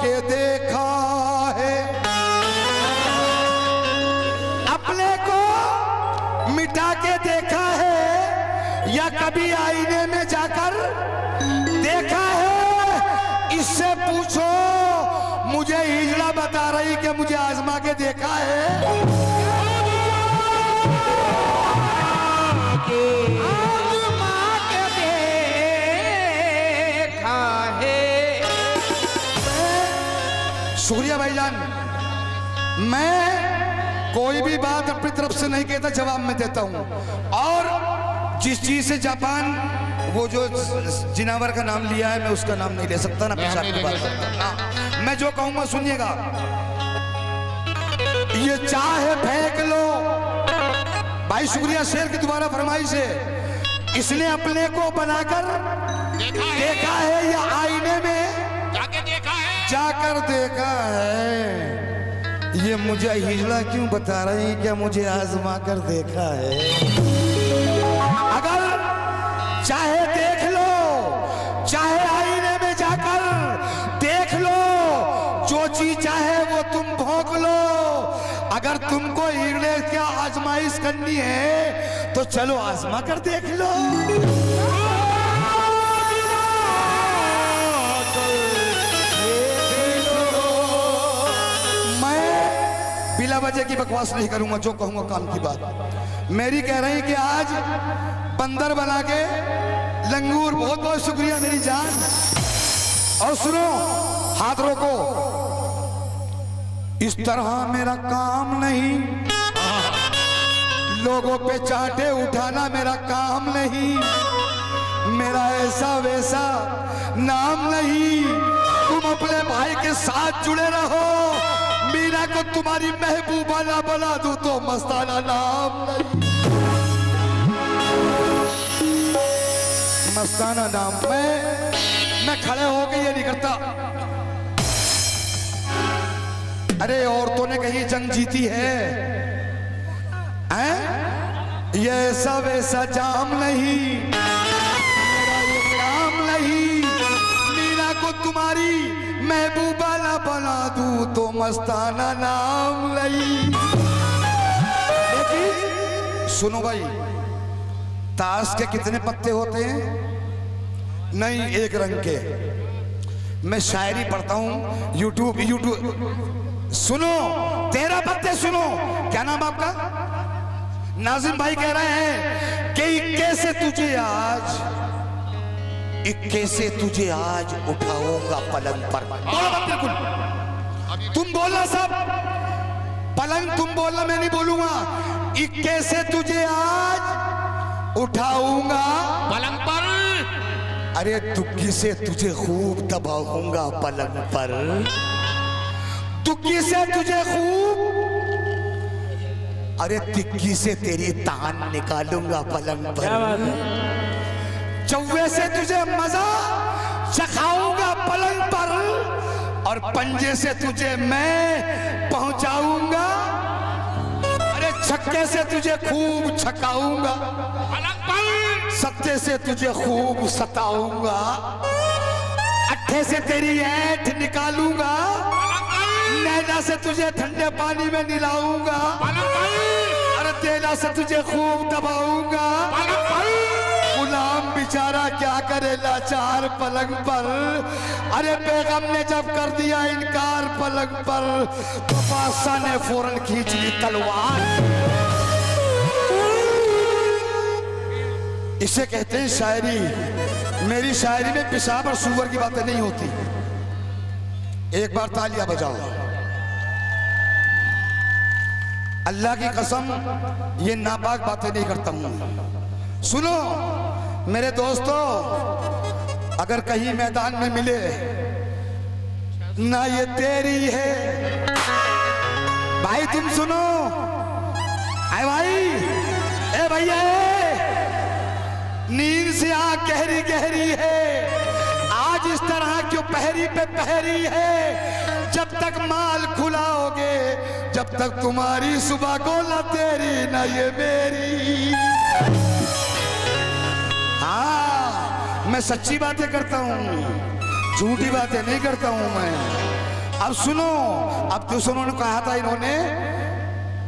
के देखा है, अपने को मिटा के देखा है, या कभी आईने में जाकर देखा है? इससे पूछो, मुझे हिजड़ा बता रही कि मुझे आजमा के देखा है। शुक्रिया भाईजान। मैं कोई भी बात अपनी तरफ से नहीं कहता, जवाब में देता हूं। और जिस चीज से जापान, वो जो जिनावर का नाम लिया है, मैं उसका नाम नहीं ले सकता ना, पेशाब की बात करता। मैं जो कहूंगा सुनिएगा। ये चाहे फेंक लो भाई। शुक्रिया शेर की दोबारा फरमाइश है। इसने अपने को बनाकर देखा है या आईने में जाकर देखा है? ये मुझे हिजड़ा क्यों बता रही है? क्या मुझे आजमा कर देखा है? अगर चाहे देख लो, चाहे आईने में जाकर देख लो, जो चीज चाहे वो तुम भोंक लो। अगर तुमको हिजड़े क्या आजमाइश करनी है तो चलो आजमा कर देख लो। बिला वजह की बकवास नहीं करूंगा, जो कहूंगा काम की बात। मेरी कह रही कि आज बंदर बना के लंगूर, बहुत बहुत शुक्रिया मेरी जान। और सुनो, हाथ रोको। इस तरह मेरा काम नहीं, लोगों पे चाटे उठाना मेरा काम नहीं, मेरा ऐसा वैसा नाम नहीं। तुम अपने भाई के साथ जुड़े रहो। मीरा को तुम्हारी महबूबा ना बना दूं तो मस्ताना नाम नहीं, मस्ताना नाम। मैं खड़े होके ये नहीं करता। अरे औरतों ने कहीं जंग जीती है, हैं? ये ऐसा वैसा जाम नहीं, मेरा ये काम नहीं। मीरा को तुम्हारी महबूबा ना बना दूं तो मस्ताना नाम नहीं। लेकिन सुनो भाई, ताश के कितने पत्ते होते हैं? नहीं, एक रंग के। मैं शायरी पढ़ता हूं, यूट्यूब। सुनो, 13 पत्ते सुनो। क्या नाम आपका? नाजिम भाई कह रहे हैं कि इक्के से तुझे आज उठाऊंगा पलंग पर। बोलो मत, बिल्कुल तुम बोलना सब। पलंग तुम बोलना, मैं नहीं बोलूंगा। इक्के से तुझे आज उठाऊंगा पलंग पर। अरे तुक्की से तुझे खूब दबाऊंगा पलंग पर। तुक्की से तुझे खूब, अरे तिक्की से तेरी तान निकालूंगा पलंग पर। चौवे से तुझे मजा चखाऊंगा पलंग पर, और पंजे से तुझे मैं पहुंचाऊंगा। अरे छक्के से तुझे खूब छकाऊंगा पलंग पर। सत्ते से तुझे खूब सताऊंगा। अट्ठे से तेरी ऐठ निकालूंगा। नैना से तुझे ठंडे पानी में निलाऊंगा। अरे तेला से तुझे खूब दबाऊंगा। गुलाम बेचारा क्या करे लाचार पलंग पर। अरे बेगम ने जब कर दिया इनकार पलंग पर, तो बादशाह ने फौरन खींच ली तलवार। इसे कहते हैं शायरी। मेरी शायरी में पेशाब और सुअर की बातें नहीं होती। एक बार तालियां बजाओ। अल्लाह की कसम, ये नापाक बातें नहीं करता हूं। सुनो मेरे दोस्तों, अगर कहीं मैदान में मिले ना ये तेरी है भाई, तुम सुनो। आए भाई, ए भैया, नींद से आंख गहरी गहरी है। आज इस तरह क्यों पहरी पे पहरी है? जब तक माल खुलाओगे, जब तक तुम्हारी सुबह को ना तेरी ना ये मेरी। हाँ, मैं सच्ची बातें करता हूँ, झूठी बातें नहीं करता हूँ मैं। अब सुनो, अब दूसरों ने कहा था इन्होंने,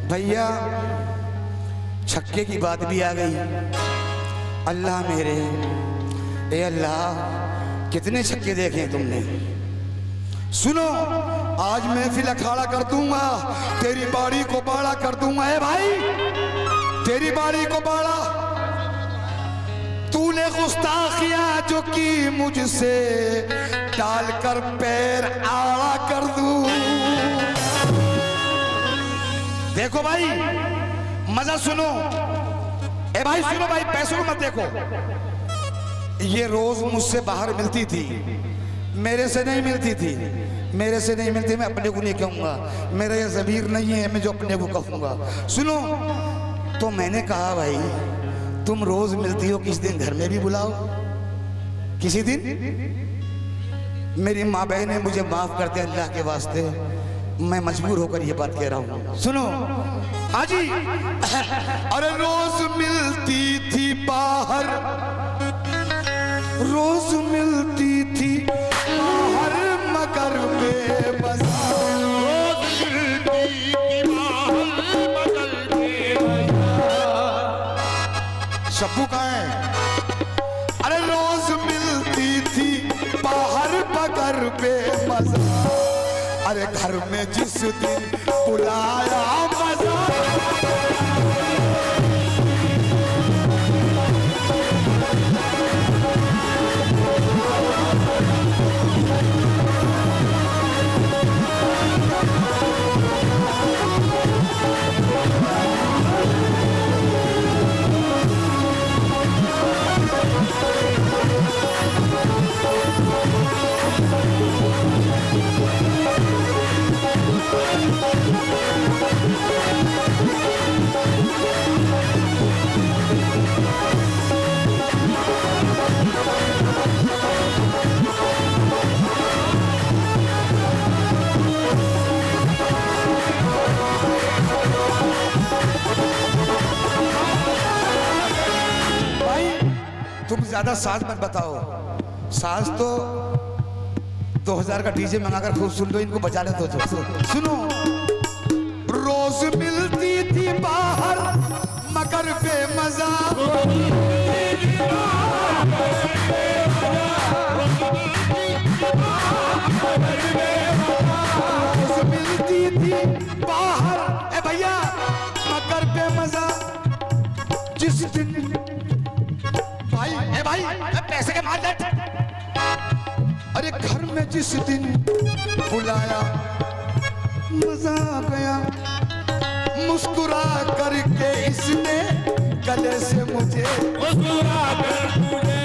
भैया छक्के की बात भी आ गई। अल्लाह मेरे, ए अल्लाह कितने छक्के देखे हैं तुमने। सुनो, आज महफिल अखाड़ा कर दूंगा, तेरी बाड़ी को बाड़ा कर दूंगा। ए भाई, तेरी बाड़ी को बाड़ा। तूने गुस्ताखियां जो की मुझसे, डालकर पैर आड़ा कर दूं। देखो भाई, मजा सुनो। ए भाई सुनो भाई, पैसों को मत देखो। ये रोज मुझसे बाहर मिलती थी, मेरे से नहीं मिलती थी, मेरे से नहीं मिलती। मैं अपने को नहीं कहूंगा, मेरा ये ज़मीर नहीं है मैं जो अपने को कहूंगा। सुनो, तो मैंने कहा भाई तुम रोज मिलती हो, किसी दिन घर में भी बुलाओ, किसी दिन। मेरी माँ बहन ने मुझे माफ करते अल्लाह के वास्ते, मैं मजबूर होकर ये बात कह रहा हूँ। सुनो हाजी, अरे रोज मिलती थी बाहर, रोज मिलती थी बाहर, मगर बेमज़ा। रोज मिलती थी बाहर, मगर बेमज़ा। शब्बू कहाँ है? अरे रोज मिलती थी बाहर, मगर बेमज़ा। अरे घर में जिस दिन बुलाया मजा। तुम ज्यादा साज मत बताओ, साज तो 2000 का डीजे मंगाकर खूब सुन लो, इनको बजा ले तो। सुनो, रोज मिलती थी बाहर, मगर बेमज़ा। रोज मिलती थी बाहर, ए भैया, मगर बेमज़ा। जिस दिन भाई पैसे के मार दे। अरे घर में जिस दिन बुलाया मजा आ गया, मुस्कुरा करके इसने गले से मुझे, मुस्कुरा कर मुझे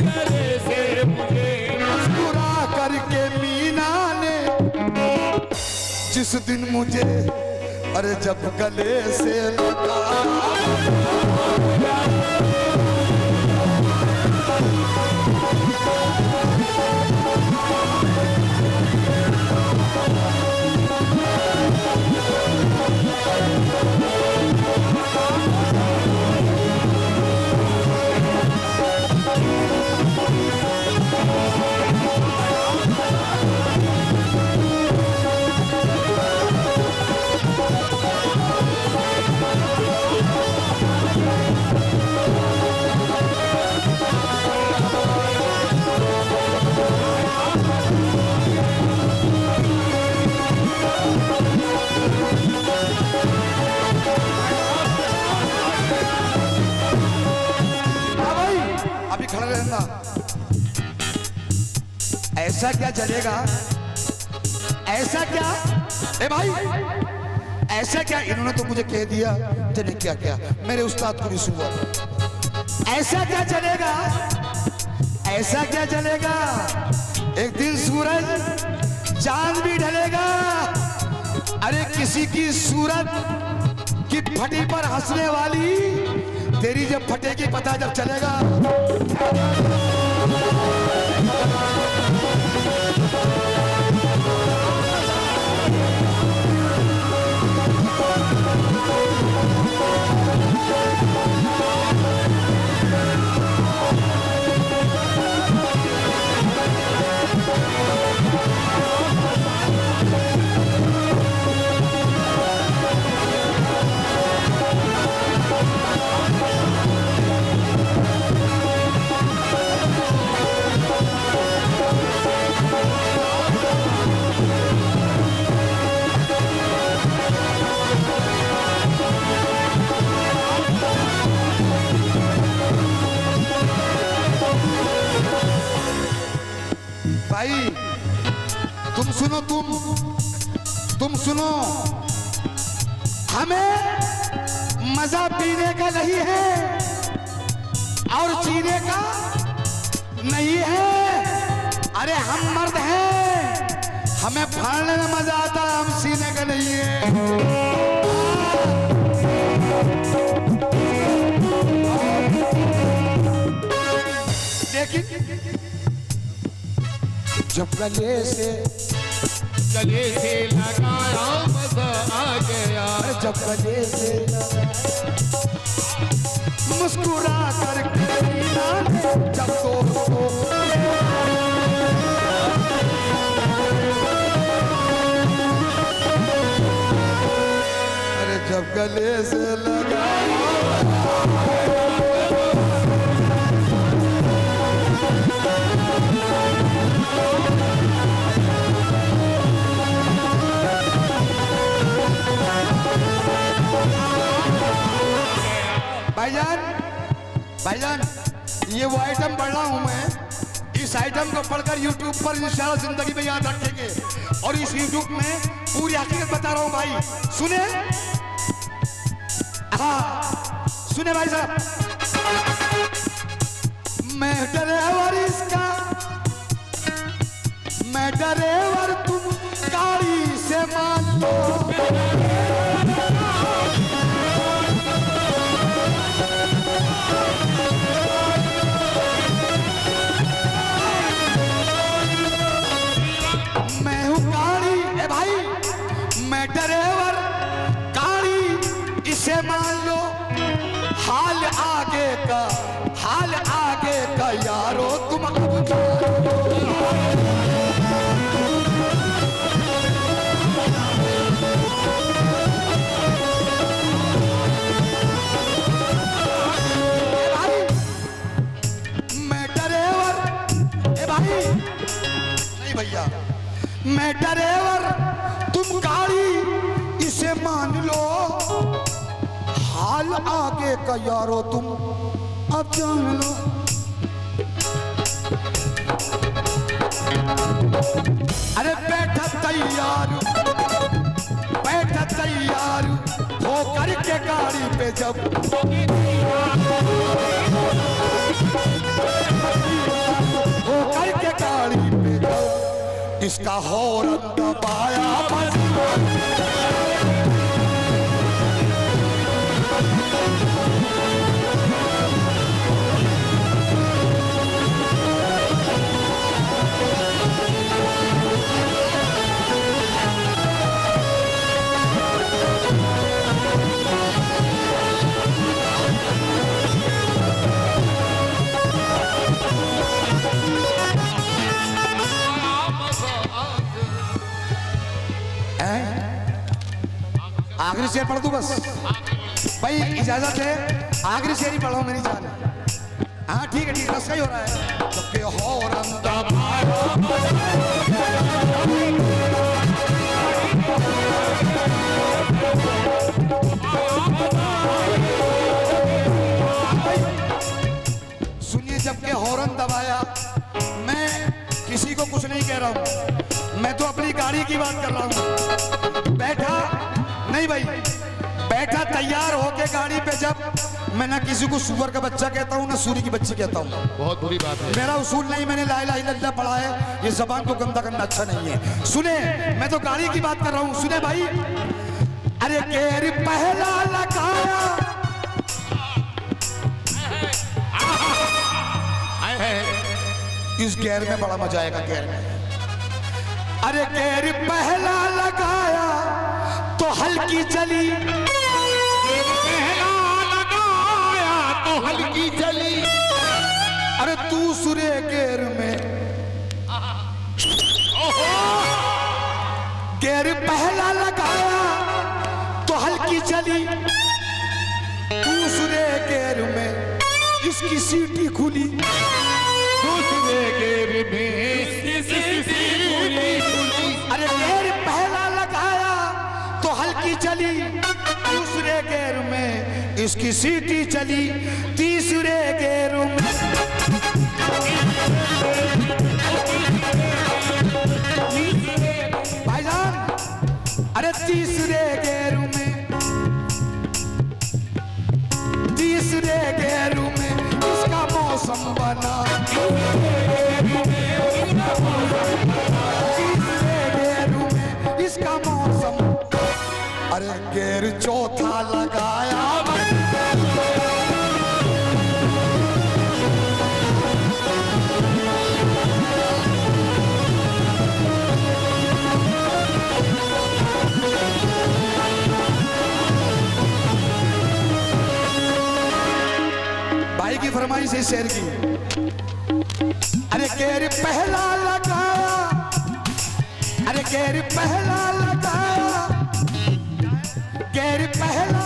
गले से मुझे, मुस्कुरा करके मीना ने जिस दिन मुझे, अरे जब गले से लगा। ऐसा क्या चलेगा, ऐसा क्या? ए भाई, ऐसा क्या? इन्होंने तो मुझे कह दिया, तेने क्या क्या, मेरे उस्ताद को भी सुना। ऐसा क्या चलेगा, ऐसा क्या चलेगा? एक दिन सूरज चांद भी ढलेगा। अरे किसी की सूरत की फटी पर हंसने वाली, तेरी जब फटेगी पता जब चलेगा। तुम सुनो, हमें मजा पीने का नहीं है और जीने का नहीं है। अरे हम मर्द हैं, हमें फाड़ने में मजा आता है, हम सीने का नहीं है। लेकिन जब गले से लगाया मजा आ गया। जब गले से मुस्कुरा कर जब दोस्तों अरे जब गले से लगाया भाईजान, ये वो आइटम पढ़ रहा हूं मैं। इस आइटम को पढ़कर YouTube पर इंशाल्लाह जिंदगी में याद रखेंगे और इस YouTube में पूरी हकीकत बता रहा हूं भाई। सुने, हाँ सुने भाई साहब, मैं ड्राइवर इसका, मैं ड्राइवर तुम गाड़ी से मान लो। ड्राइवर गाड़ी इसे मान लो, हाल आगे का यारो तुम अब जानो। मैं ड्राइवर, भाई नहीं भैया, मैं ड्राइवर तुम गाड़ी इसे मान लो, हाल आगे का यारो तुम अब जान लो। अरे बैठा तैयार हो करके गाड़ी पे जब हो करके गाड़ी पे जब इसका हॉर्न दबाया आखिरी शेर पढ़ दूं बस भाई, इजाजत है, आखिरी शेर ही पढ़ाऊं मेरी जान। हाँ ठीक है, रस ही हो रहा है। सबके हॉर्न दबाया सुनिए, जबकि हॉर्न दबाया, मैं किसी को कुछ नहीं कह रहा हूं, मैं तो अपनी गाड़ी की बात कर रहा हूं। बैठा नहीं भाई, बैठा तैयार होके गाड़ी पे जब, मैं ना किसी को सुअर का बच्चा कहता हूँ ना सूरी की बच्ची कहता हूँ, बहुत बुरी बात है। मेरा उसूल नहीं, मैंने ला इलाहा इल्लल्लाह पढ़ा है, ये जबान को गंदा करना अच्छा नहीं है। सुने, मैं तो गाड़ी की बात कर रहा हूँ। सुने भाई, अरे गेर पहला लगाया, इस गेर में बड़ा मजा आएगा, गेर में। अरे गेर पहला लगाया तो हल्की चली, पहला लगाया तो हल्की चली। अरे दूसरे गेर में, गेर पहला लगाया तो हल्की चली, दूसरे गेर में इसकी सीटी खुली, दूसरे गेर में इसकी सीटी खुली। अरे गेर पहला लगाया तो हल्की चली, दूसरे गेर में इसकी सीटी चली, तीसरे गेर में इसका मौसम। अरे गेर चौथा लगाया भाई की फरमाइश है शेर की। अरे गेर पहला लगाया, अरे गेर पहला लगाया, गेर पहला,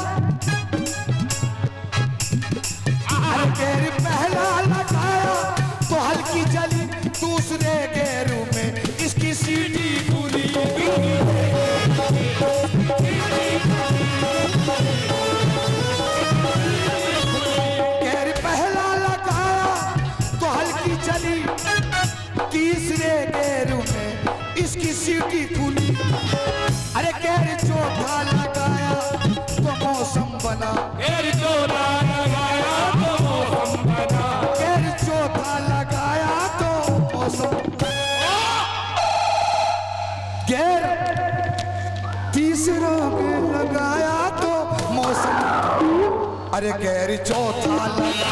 अरे गेर पहला लगाया तो हल्की जली, दूसरे गेरू में इसकी सीटी खुली। गेर पहला लगाया तो हल्की जली, तीसरे गेरू में इसकी सीटी खुली। अरे गेर चौथा लगाया तो मौसम बना, गेर चौथा लगाया तो मौसम बना, गेर चौथा लगाया तो मौसम, गेर तीसरा गेर लगाया तो मौसम। अरे गेर चौथा लगाया